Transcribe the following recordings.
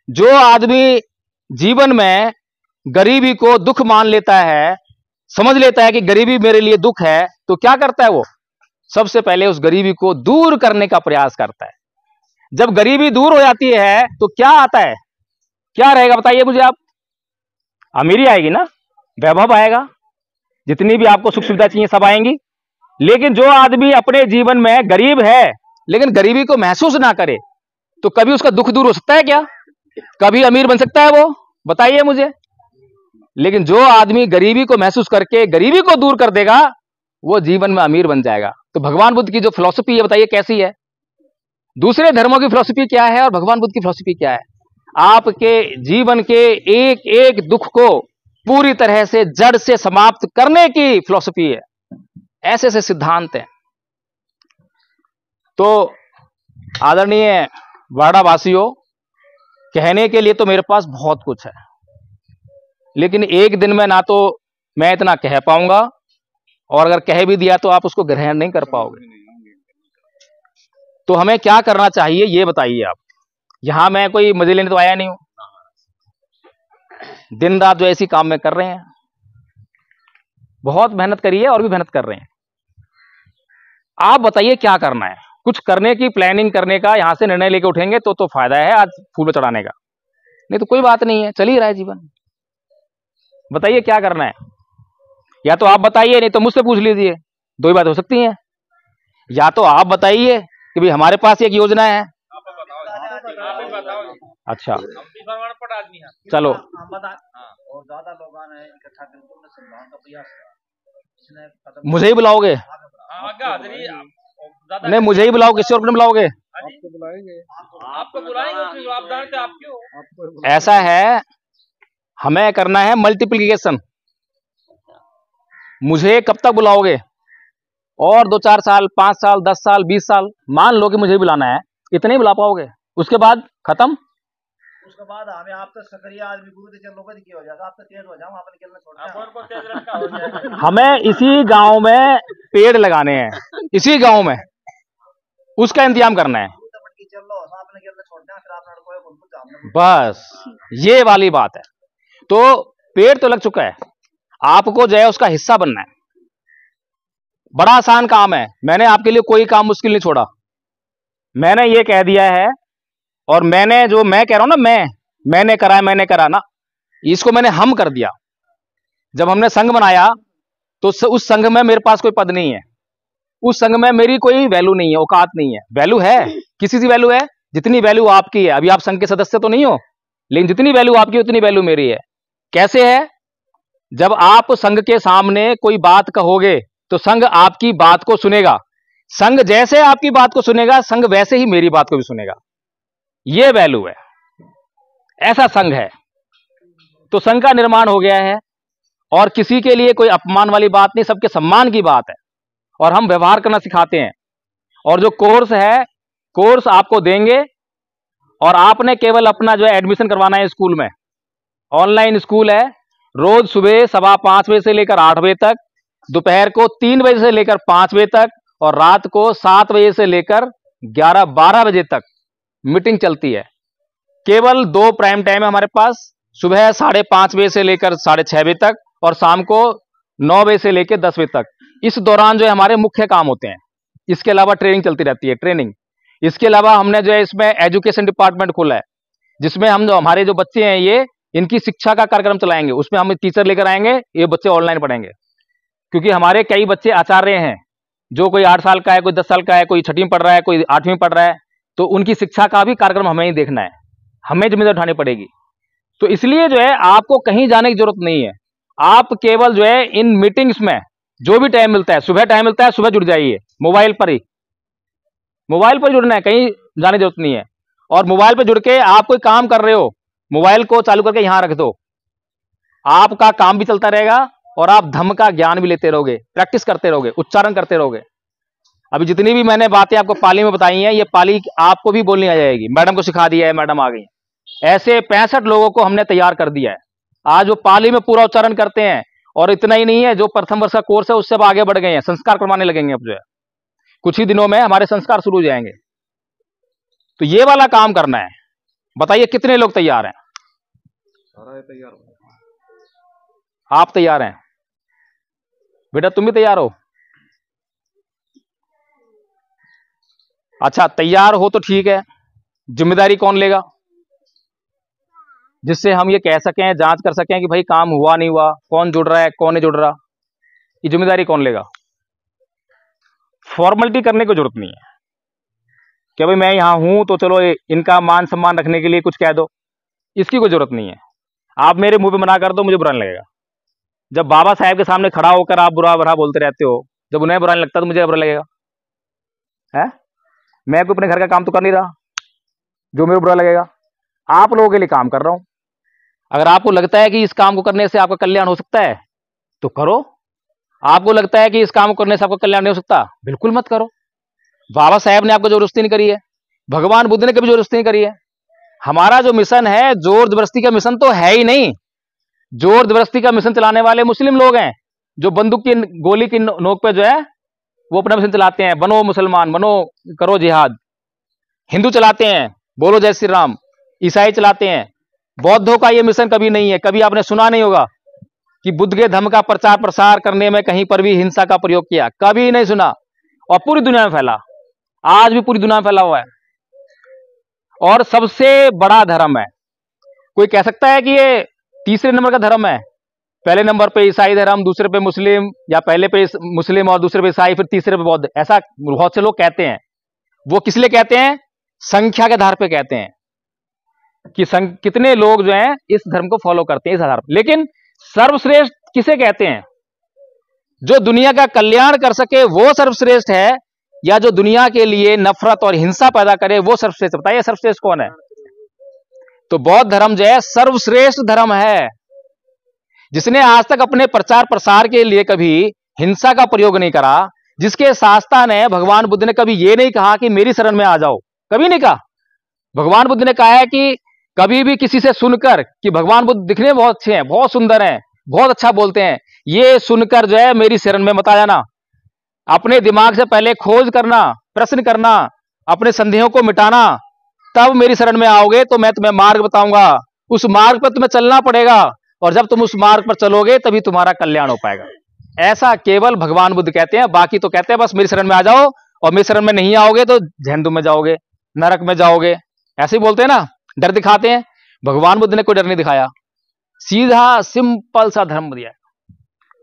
जो आदमी जीवन में गरीबी को दुख मान लेता है, समझ लेता है कि गरीबी मेरे लिए दुख है, तो क्या करता है वो? सबसे पहले उस गरीबी को दूर करने का प्रयास करता है। जब गरीबी दूर हो जाती है तो क्या आता है? क्या रहेगा बताइए मुझे आप? अमीरी आएगी ना, वैभव आएगा, जितनी भी आपको सुख सुविधा चाहिए सब आएंगी। लेकिन जो आदमी अपने जीवन में गरीब है लेकिन गरीबी को महसूस ना करे, तो कभी उसका दुख दूर हो सकता है क्या? कभी अमीर बन सकता है वो? बताइए मुझे। लेकिन जो आदमी गरीबी को महसूस करके गरीबी को दूर कर देगा, वो जीवन में अमीर बन जाएगा। तो भगवान बुद्ध की जो फिलॉसफी है, बताइए कैसी है? दूसरे धर्मों की फिलॉसफी क्या है और भगवान बुद्ध की फिलॉसफी क्या है? आपके जीवन के एक एक दुख को पूरी तरह से जड़ से समाप्त करने की फिलॉसफी है। ऐसे ऐसे सिद्धांत हैं। तो आदरणीय वाराणवासियों, कहने के लिए तो मेरे पास बहुत कुछ है, लेकिन एक दिन में ना तो मैं इतना कह पाऊंगा, और अगर कह भी दिया तो आप उसको ग्रहण नहीं कर पाओगे। तो हमें क्या करना चाहिए ये बताइए आप। यहां मैं कोई मजे लेने तो आया नहीं हूं। दिन रात जो ऐसी काम में कर रहे हैं, बहुत मेहनत करिए और भी मेहनत कर रहे हैं। आप बताइए क्या करना है? कुछ करने की प्लानिंग करने का यहां से निर्णय लेके उठेंगे तो फायदा है आज फूल चढ़ाने का, नहीं तो कोई बात नहीं है, चल ही रहा है जीवन। बताइए क्या करना है? या तो आप बताइए, नहीं तो मुझसे पूछ लीजिए। दो ही बात हो सकती है। या तो आप बताइए कि भाई हमारे पास एक योजना है। अच्छा, चलो, मुझे ही बुलाओगे? नहीं, मुझे ही बुलाओ, किसी और को नहीं बुलाओगे? आपको बुलाएंगे। ऐसा है, हमें करना है मल्टीप्लिकेशन। मुझे कब तक बुलाओगे? और 2-4 साल, 5 साल, 10 साल, 20 साल, मान लो कि मुझे बुलाना है, इतने ही बुला पाओगे। उसके बाद खत्म। उसके बाद हमें आप तो सक्रिय आदमी गुरु के चलो की हो जाएगा, आप तो तेज हो जाओ, आपने खेलना छोड़ दिया। हमें इसी गांव में पेड़ लगाने हैं, इसी गांव में, उसका इंतजाम करना है। बस ये वाली बात है। तो पेड़ तो लग चुका है, आपको जो है उसका हिस्सा बनना है। बड़ा आसान काम है। मैंने आपके लिए कोई काम मुश्किल नहीं छोड़ा। मैंने ये कह दिया है, और मैंने जो मैं कह रहा हूं ना, मैंने करा है, मैंने करा ना, इसको मैंने हम कर दिया। जब हमने संघ बनाया तो उस संघ में मेरे पास कोई पद नहीं है, उस संघ में मेरी कोई वैल्यू नहीं है, औकात नहीं है। वैल्यू है, किसी की वैल्यू है, जितनी वैल्यू आपकी है। अभी आप संघ के सदस्य तो नहीं हो, लेकिन जितनी वैल्यू आपकी उतनी वैल्यू मेरी है। कैसे है? जब आप संघ के सामने कोई बात कहोगे तो संघ आपकी बात को सुनेगा। संघ जैसे आपकी बात को सुनेगा, संघ वैसे ही मेरी बात को भी सुनेगा। यह वैल्यू है, ऐसा संघ है। तो संघ का निर्माण हो गया है, और किसी के लिए कोई अपमान वाली बात नहीं, सबके सम्मान की बात है। और हम व्यवहार करना सिखाते हैं। और जो कोर्स है, कोर्स आपको देंगे, और आपने केवल अपना जो है एडमिशन करवाना है स्कूल में। ऑनलाइन स्कूल है, रोज सुबह 5:15 बजे से लेकर 8 बजे तक, दोपहर को 3 बजे से लेकर 5 बजे तक, और रात को 7 बजे से लेकर 11-12 बजे तक मीटिंग चलती है। केवल 2 प्राइम टाइम है हमारे पास, सुबह 5:30 बजे से लेकर 6:30 बजे तक, और शाम को 9 बजे से लेकर 10 बजे तक। इस दौरान जो है हमारे मुख्य काम होते हैं। इसके अलावा ट्रेनिंग चलती रहती है, ट्रेनिंग। इसके अलावा हमने जो है इसमें एजुकेशन डिपार्टमेंट खोला है, जिसमें हम जो हमारे जो बच्चे हैं, ये इनकी शिक्षा का कार्यक्रम चलाएंगे। उसमें हम टीचर लेकर आएंगे, ये बच्चे ऑनलाइन पढ़ेंगे। क्योंकि हमारे कई बच्चे आचार्य हैं, जो कोई 8 साल का है, कोई 10 साल का है, कोई 6वीं पढ़ रहा है, कोई 8वीं पढ़ रहा है। तो उनकी शिक्षा का भी कार्यक्रम हमें ही देखना है, हमें जिम्मेदारी उठानी पड़ेगी। तो इसलिए जो है आपको कहीं जाने की जरूरत नहीं है। आप केवल जो है इन मीटिंग्स में जो भी टाइम मिलता है, सुबह टाइम मिलता है, सुबह जुड़ जाइए। मोबाइल पर जुड़ना है, कहीं जाने की जरूरत नहीं है। और मोबाइल पर जुड़ के आप कोई काम कर रहे हो, मोबाइल को चालू करके यहां रख दो, आपका काम भी चलता रहेगा, और आप धम्म का ज्ञान भी लेते रहोगे, प्रैक्टिस करते रहोगे, उच्चारण करते रहोगे। अभी जितनी भी मैंने बातें आपको पाली में बताई हैं, ये पाली आपको भी बोलनी आ जाएगी। मैडम को सिखा दिया है, मैडम आ गई। ऐसे 65 लोगों को हमने तैयार कर दिया है। आज वो पाली में पूरा उच्चारण करते हैं। और इतना ही नहीं है, जो प्रथम वर्ष का कोर्स है उससे अब आगे बढ़ गए हैं, संस्कार करवाने लगेंगे। अब जो है कुछ ही दिनों में हमारे संस्कार शुरू हो जाएंगे। तो ये वाला काम करना है। बताइए कितने लोग तैयार हैं? सारा तैयार। आप तैयार हैं बेटा? तुम भी तैयार हो? अच्छा, तैयार हो तो ठीक है। जिम्मेदारी कौन लेगा, जिससे हम ये कह सकें, जांच कर सकें कि भाई काम हुआ नहीं हुआ, कौन जुड़ रहा है कौन नहीं जुड़ रहा, ये जिम्मेदारी कौन लेगा? फॉर्मेलिटी करने की जरूरत नहीं है कि भाई मैं यहां हूं तो चलो इनका मान सम्मान रखने के लिए कुछ कह दो, इसकी कोई जरूरत नहीं है। आप मेरे मुंह पे मना कर दो, मुझे बुरा नहीं लगेगा। जब बाबा साहब के सामने खड़ा होकर आप बुरा बुरा बोलते रहते हो, जब उन्हें बुरा नहीं लगता तो मुझे बुरा लगेगा है? मैं कोई अपने घर का काम तो कर नहीं रहा जो मेरे बुरा लगेगा। आप लोगों के लिए काम कर रहा हूं। अगर आपको लगता है कि इस काम को करने से आपका कल्याण हो सकता है तो करो। आपको लगता है कि इस काम को करने से आपका कल्याण नहीं हो सकता, बिल्कुल मत करो। बाबा साहब ने आपको जबरदस्ती नहीं करी है, भगवान बुद्ध ने कभी जबरदस्ती नहीं करी है। हमारा जो मिशन है जोर जबरदस्ती का मिशन तो है ही नहीं। जोर जबरदस्ती का मिशन चलाने वाले मुस्लिम लोग हैं, जो बंदूक की गोली की नोक पे जो है वो अपना मिशन चलाते हैं, बनो मुसलमान बनो, करो जिहाद। हिंदू चलाते हैं, बोलो जय श्री राम। ईसाई चलाते हैं। बौद्धों का ये मिशन कभी नहीं है। कभी आपने सुना नहीं होगा कि बुद्ध के धर्म का प्रचार प्रसार करने में कहीं पर भी हिंसा का प्रयोग किया, कभी नहीं सुना। और पूरी दुनिया में फैला, आज भी पूरी दुनिया में फैला हुआ है और सबसे बड़ा धर्म है। कोई कह सकता है कि ये तीसरे नंबर का धर्म है? पहले नंबर पे ईसाई धर्म, दूसरे पे मुस्लिम, या पहले पे मुस्लिम और दूसरे पे ईसाई, फिर तीसरे पे बौद्ध, ऐसा बहुत से लोग कहते हैं। वो किस लिए कहते हैं? संख्या के आधार पे कहते हैं कि कितने लोग जो हैं इस धर्म को फॉलो करते हैं, इस आधार पर। लेकिन सर्वश्रेष्ठ किसे कहते हैं? जो दुनिया का कल्याण कर सके वो सर्वश्रेष्ठ है, या जो दुनिया के लिए नफरत और हिंसा पैदा करे वो सर्वश्रेष्ठ? बताइए सर्वश्रेष्ठ कौन है? तो बौद्ध धर्म जो है सर्वश्रेष्ठ धर्म है, जिसने आज तक अपने प्रचार प्रसार के लिए कभी हिंसा का प्रयोग नहीं करा। जिसके शास्त्रा ने, भगवान बुद्ध ने कभी यह नहीं कहा कि मेरी शरण में आ जाओ, कभी नहीं कहा। भगवान बुद्ध ने कहा है कि कभी भी किसी से सुनकर कि भगवान बुद्ध दिखने में बहुत अच्छे हैं, बहुत सुंदर हैं, बहुत अच्छा बोलते हैं, ये सुनकर जो है मेरी शरण में मत आ जाना। अपने दिमाग से पहले खोज करना, प्रश्न करना, अपने संदेहों को मिटाना, तब मेरी शरण में आओगे तो मैं तुम्हें मार्ग बताऊंगा। उस मार्ग पर तुम्हें चलना पड़ेगा, और जब तुम उस मार्ग पर चलोगे तभी तुम्हारा कल्याण हो पाएगा। ऐसा केवल भगवान बुद्ध कहते हैं। बाकी तो कहते हैं बस मेरी शरण में आ जाओ, और मेरी शरण में नहीं आओगे तो जहन्नुम में जाओगे, नरक में जाओगे, ऐसे ही बोलते हैं ना, डर दिखाते हैं। भगवान बुद्ध ने कोई डर नहीं दिखाया, सीधा सिंपल सा धर्म दिया,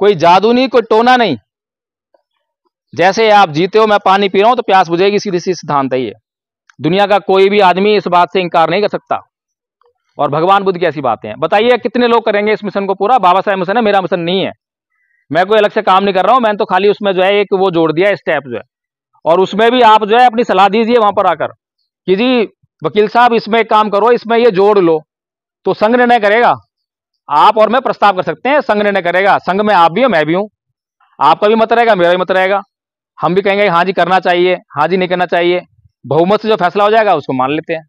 कोई जादू नहीं, कोई टोना नहीं। जैसे आप जीते हो, मैं पानी पी रहा हूं तो प्यास बुझेगी, सीधी सी सिद्धांत है ये। दुनिया का कोई भी आदमी इस बात से इंकार नहीं कर सकता। और भगवान बुद्ध की ऐसी बातें हैं। बताइए कितने लोग करेंगे इस मिशन को पूरा? बाबा साहब मिशन है, मेरा मिशन नहीं है। मैं कोई अलग से काम नहीं कर रहा हूं, मैंने तो खाली उसमें जो है एक वो जोड़ दिया स्टेप जो है, और उसमें भी आप जो है अपनी सलाह दीजिए वहां पर आकर कि जी वकील साहब इसमें एक काम करो, इसमें ये जोड़ लो। तो संघ निर्णय करेगा। आप और मैं प्रस्ताव कर सकते हैं, संघ निर्णय करेगा। संघ में आप भी हो, मैं भी हूं, आपका भी मत रहेगा, मेरा भी मत रहेगा। हम भी कहेंगे हाँ जी करना चाहिए, हाँ जी नहीं करना चाहिए। बहुमत से जो फैसला हो जाएगा उसको मान लेते हैं।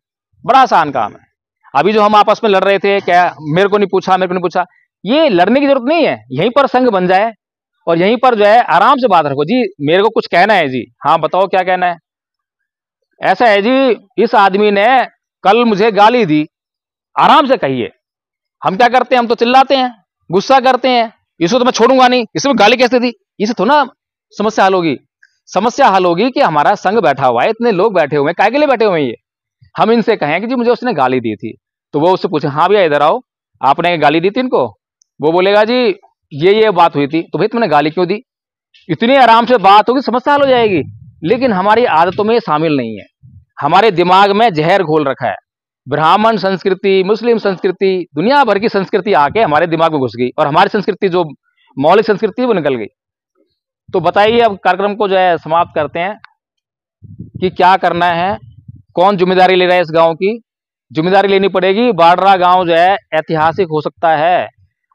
बड़ा आसान काम है। अभी जो हम आपस में लड़ रहे थे, क्या मेरे को नहीं पूछा, मेरे को नहीं पूछा, ये लड़ने की जरूरत नहीं है। यहीं पर संघ बन जाए और यहीं पर जो है आराम से बात रखो। जी मेरे को कुछ कहना है, जी हाँ बताओ क्या कहना है। ऐसा है जी, इस आदमी ने कल मुझे गाली दी, आराम से कहिए। हम क्या करते हैं, हम तो चिल्लाते हैं, गुस्सा करते हैं, इसको तो मैं छोड़ूंगा नहीं, इसमें गाली कैसे दी, इससे थोड़ा ना समस्या हल होगी। समस्या हल होगी कि हमारा संघ बैठा हुआ है, इतने लोग बैठे हुए हैं, काय के लिए बैठे हुए हैं ये। हम इनसे कहें कि जी मुझे उसने गाली दी थी, तो वो उससे पूछे हाँ भैया इधर आओ, आपने गाली दी थी इनको? वो बोलेगा जी ये बात हुई थी। तो भाई तुमने गाली क्यों दी? इतनी आराम से बात होगी, समस्या हल हो जाएगी। लेकिन हमारी आदतों में शामिल नहीं है, हमारे दिमाग में जहर घोल रखा है। ब्राह्मण संस्कृति, मुस्लिम संस्कृति, दुनिया भर की संस्कृति आके हमारे दिमाग में घुस गई, और हमारी संस्कृति जो मौलिक संस्कृति वो निकल गई। तो बताइए अब कार्यक्रम को जो है समाप्त करते हैं कि क्या करना है, कौन जिम्मेदारी ले रहा है इस गांव की? जिम्मेदारी लेनी पड़ेगी। बाडरा गांव जो है ऐतिहासिक हो सकता है,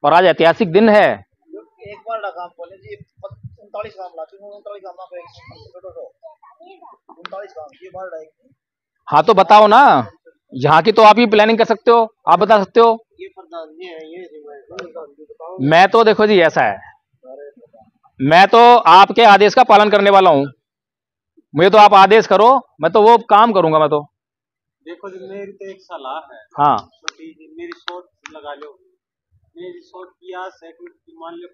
और आज ऐतिहासिक दिन है। एक बार काम बोले जी 39 काम लाती हूं, 39 काम ना 39 काम ये बार डाइक। हाँ तो बताओ ना, यहाँ की तो आप ही प्लानिंग कर सकते हो, आप बता सकते हो। ये प्रधान जी है, ये मैं तो देखो जी ऐसा है, मैं तो आपके आदेश का पालन करने वाला हूं। मुझे तो आप आदेश करो, मैं तो वो काम करूंगा। मैं तो देखो जी, मेरी तो एक सलाह है हाँ छोटी जी, मेरी सोच लगा लो। मेरी सोच की आज है कि मान लो